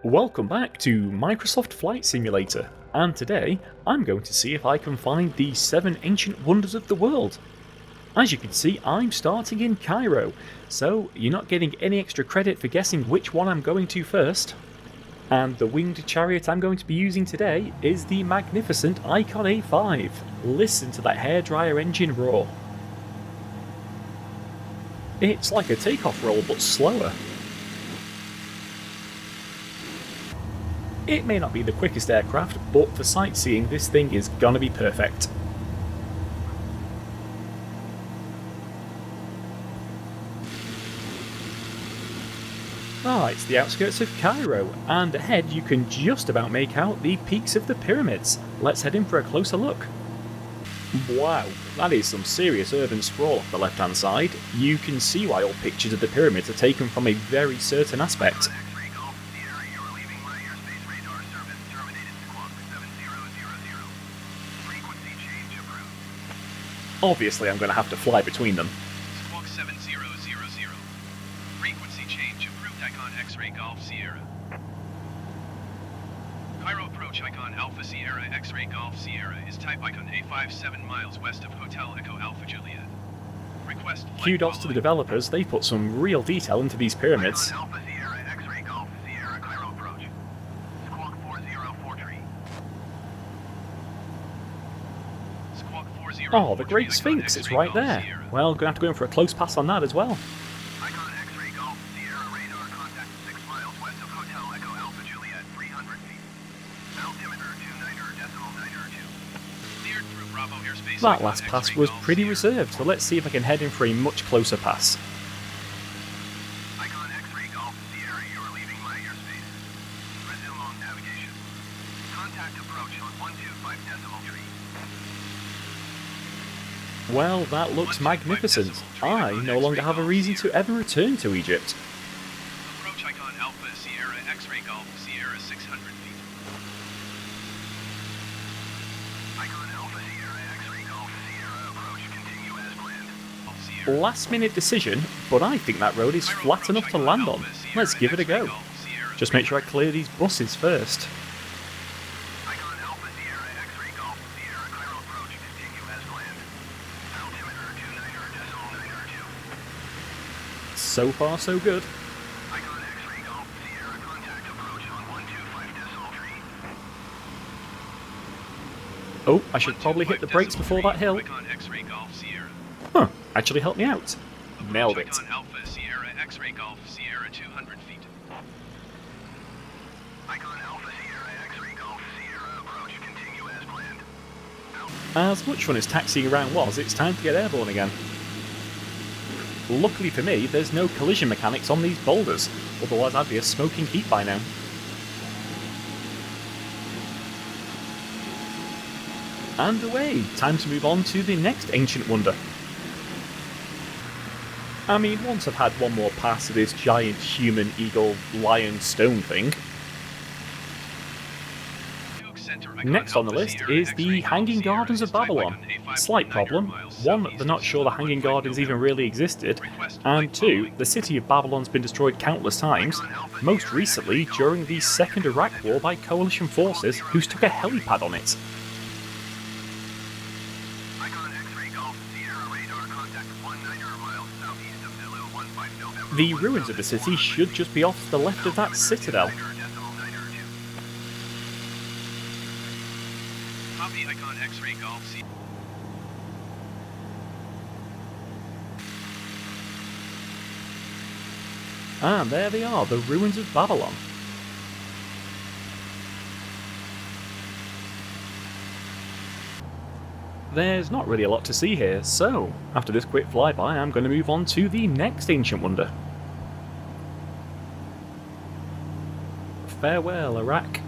Welcome back to Microsoft Flight Simulator, and today I'm going to see if I can find the 7 ancient wonders of the world. As you can see, I'm starting in Cairo, so you're not getting any extra credit for guessing which one I'm going to first. And the winged chariot I'm going to be using today is the magnificent Icon A5. Listen to that hairdryer engine roar. It's like a takeoff roll but slower. It may not be the quickest aircraft, but for sightseeing this thing is gonna be perfect. It's the outskirts of Cairo, and ahead you can just about make out the peaks of the pyramids. Let's head in for a closer look. Wow, that is some serious urban sprawl off the left hand side. You can see why all pictures of the pyramids are taken from a very certain aspect. Obviously I'm going to have to fly between them. Squawk 7000. Frequency change approved. Icon X-Ray Golf Sierra. Cairo approach Icon Alpha Sierra X-Ray Golf Sierra is type Icon A5 7 miles west of Hotel Echo Alpha Juliet. Request Kudos to the developers, they put some real detail into these pyramids. Icon Alpha Sierra X-Ray Golf Sierra Cairo approach. Squawk 403. Squawk 403. Oh, the Great Sphinx, it's right there. Well, gonna have to go in for a close pass on that as well. Icon X-Ray Golf Sierra radar contact 6 miles west of Hotel Echo Alpha Juliet 300 feet. Altimeter 29.902. Cleared through Bravo airspace. That last pass was pretty reserved, so let's see if I can head in for a much closer pass. Icon X-Ray Golf Sierra, you are leaving my airspace. Resume on navigation. Contact approach on 125.3. Well, that looks magnificent. I no longer have a reason to ever return to Egypt. Approach Icon Alpha Sierra X-Ray Golf Sierra 600 feet. Icon Alpha Sierra X-Ray Golf Sierra approach continue as planned. Sierra. Last minute decision, but I think that road is flat enough to land on. Let's give it a go. Just make sure I clear these buses first. Icon Alpha Sierra X-Ray Golf Sierra Cairo approach continue as planned. Altimeter 29.902. So far, so good. Icon X-Ray Golf Sierra contact approach on 125.3. Oh, I should probably hit the brakes before that hill. Icon X-Ray Golf Sierra. Huh, actually helped me out. Nailed it. Icon Alpha Sierra X-Ray Golf Sierra 200 feet. Icon Alpha Sierra X-Ray Golf Sierra approach continue as planned. As much fun as taxiing around was, it's time to get airborne again. Luckily for me, there's no collision mechanics on these boulders, otherwise I'd be a smoking heap by now. And away, time to move on to the next ancient wonder. I mean, once I've had one more pass of this giant human eagle lion stone thing. Next on the list is the Hanging Gardens of Babylon. Slight problem: 1, they're not sure the Hanging Gardens even really existed, and 2, the city of Babylon's been destroyed countless times, most recently during the Second Iraq War by coalition forces who took a helipad on it. Icon X-Ray Golf Sierra radar contact 19 miles southeast of Zulu 15 November. The ruins of the city should just be off to the left of that citadel. Copy Icon X-Ray Golf Sierra. And there they are, the ruins of Babylon. There's not really a lot to see here, so after this quick flyby I'm going to move on to the next ancient wonder. Farewell, Iraq.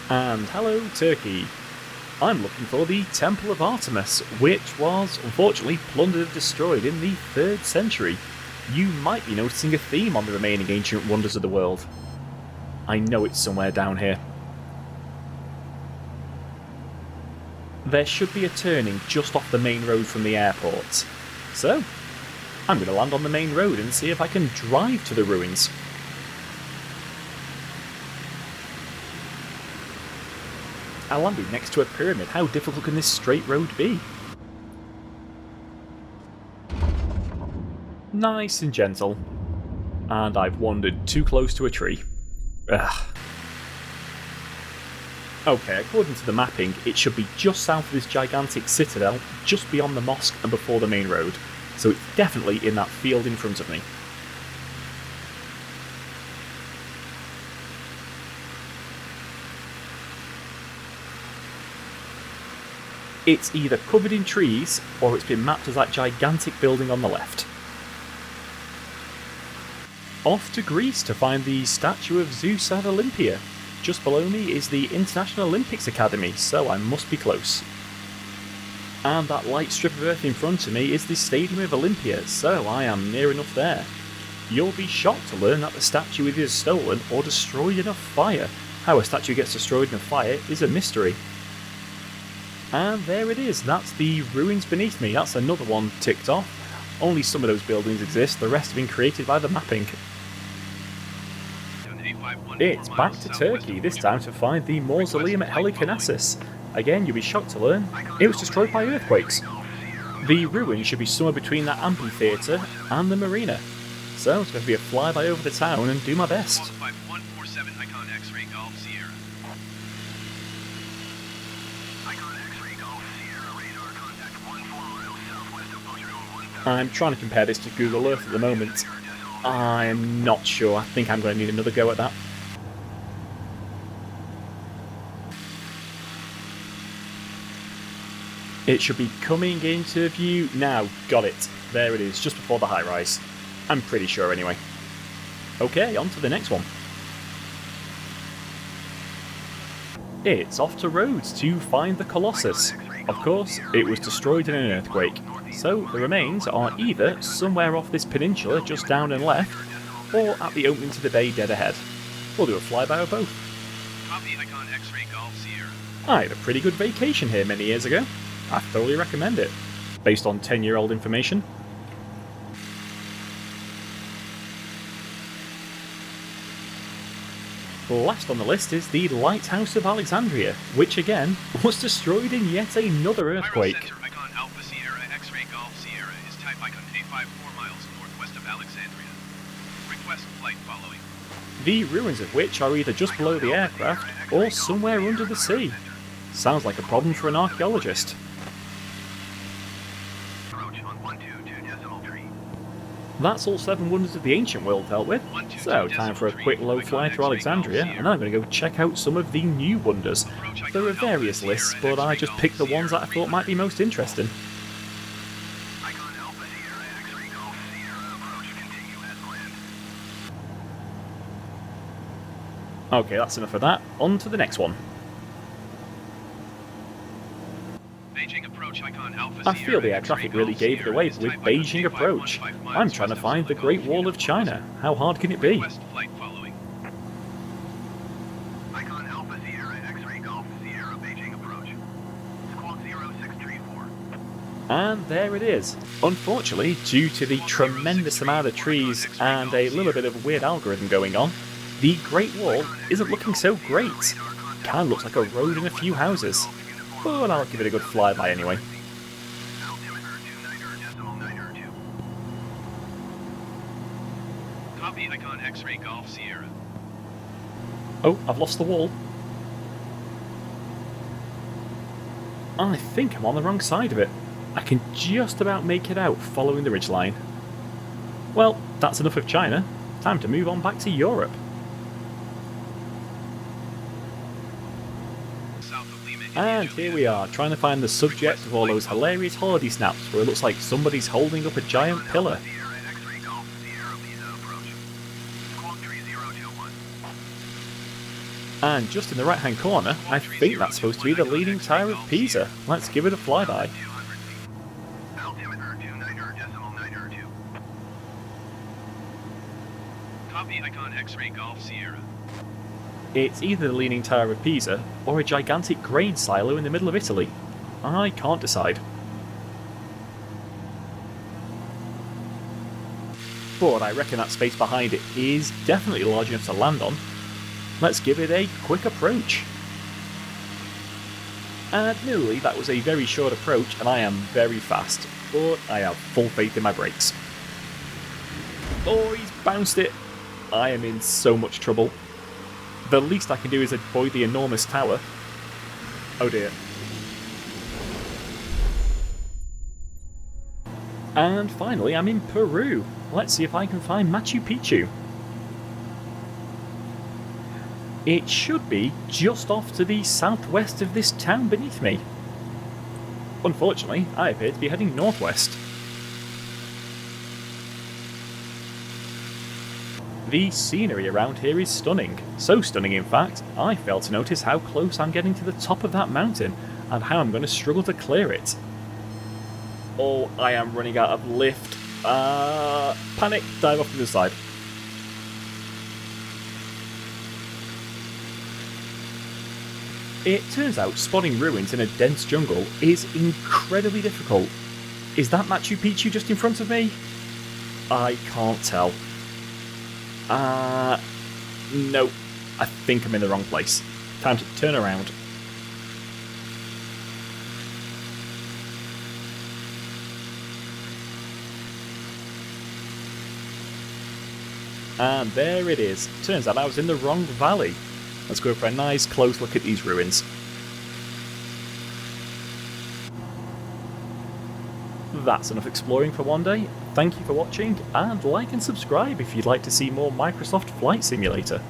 And hello, Turkey. I'm looking for the Temple of Artemis, which was unfortunately plundered and destroyed in the 3rd century. You might be noticing a theme on the remaining ancient wonders of the world. I know it's somewhere down here. there should be a turning just off the main road from the airport. So, I'm going to land on the main road and see if I can drive to the ruins. I landed next to a pyramid. How difficult can this straight road be? Nice and gentle. And I've wandered too close to a tree. Ugh. Okay, according to the mapping, it should be just south of this gigantic citadel, just beyond the mosque and before the main road. So it's definitely in that field in front of me. It's either covered in trees, or it's been mapped as that gigantic building on the left. Off to Greece to find the statue of Zeus at Olympia. Just below me is the International Olympics Academy, so I must be close. And that light strip of earth in front of me is the Stadium of Olympia, so I am near enough there. You'll be shocked to learn that the statue either is stolen or destroyed in a fire. How a statue gets destroyed in a fire is a mystery. And there it is, that's the ruins beneath me. That's another one ticked off. Only some of those buildings exist, the rest have been created by the mapping. It's back to Turkey, this time to find the Mausoleum at Halikarnassus. Again, you'll be shocked to learn, it was destroyed by earthquakes. The ruins should be somewhere between that amphitheatre and the marina. So it's going to be a flyby over the town and do my best. I'm trying to compare this to Google Earth at the moment. I'm not sure. I think I'm going to need another go at that. It should be coming into view now. Got it. There it is, just before the high-rise. I'm pretty sure anyway. Okay, on to the next one. It's off to Rhodes to find the Colossus. Of course, it was destroyed in an earthquake, so the remains are either somewhere off this peninsula just down and left, or at the opening to the bay dead ahead. We'll do a flyby of both. I had a pretty good vacation here many years ago. I thoroughly recommend it, based on 10-year-old information. Last on the list is the Lighthouse of Alexandria, which again was destroyed in yet another earthquake. The ruins of which are either just below the aircraft or somewhere under the sea. Sounds like a problem for an archaeologist. That's all 7 wonders of the ancient world dealt with, so time for a quick low fly to Alexandria, and then I'm going to go check out some of the new wonders. There are various lists, but I just picked the ones that I thought might be most interesting. Okay, that's enough of that. On to the next one. I feel the air traffic really gave it away with Beijing approach. I'm trying to find the Great Wall of China. How hard can it be? And there it is. Unfortunately, due to the tremendous amount of trees and a little bit of weird algorithm going on, the Great Wall isn't looking so great. Kinda looks like a road and a few houses. But I'll give it a good flyby anyway. Copy Icon X-Ray Golf Sierra. Oh, I've lost the wall. I think I'm on the wrong side of it. I can just about make it out following the ridgeline. Well, that's enough of China. Time to move on back to Europe. And here we are, trying to find the subject of all those hilarious holiday snaps where it looks like somebody's holding up a giant pillar. And just in the right hand corner, I think that's supposed to be the Leaning Tower of Pisa. Let's give it a flyby. Copy Icon X-Ray Golf Sierra. It's either the Leaning Tower of Pisa or a gigantic grain silo in the middle of Italy. I can't decide. But I reckon that space behind it is definitely large enough to land on. Let's give it a quick approach. Admittedly, that was a very short approach and I am very fast, but I have full faith in my brakes. Oh, he's bounced it. I am in so much trouble. The least I can do is avoid the enormous tower. Oh dear. And finally, I'm in Peru. Let's see if I can find Machu Picchu. It should be just off to the southwest of this town beneath me. Unfortunately, I appear to be heading northwest. The scenery around here is stunning. So stunning, in fact, I failed to notice how close I'm getting to the top of that mountain and how I'm going to struggle to clear it. Oh, I am running out of lift. Panic, dive off to the side. It turns out spotting ruins in a dense jungle is incredibly difficult. Is that Machu Picchu just in front of me? I can't tell. No. I think I'm in the wrong place. Time to turn around. And there it is. Turns out I was in the wrong valley. Let's go for a nice close look at these ruins. That's enough exploring for one day. Thank you for watching, and like and subscribe if you'd like to see more Microsoft Flight Simulator.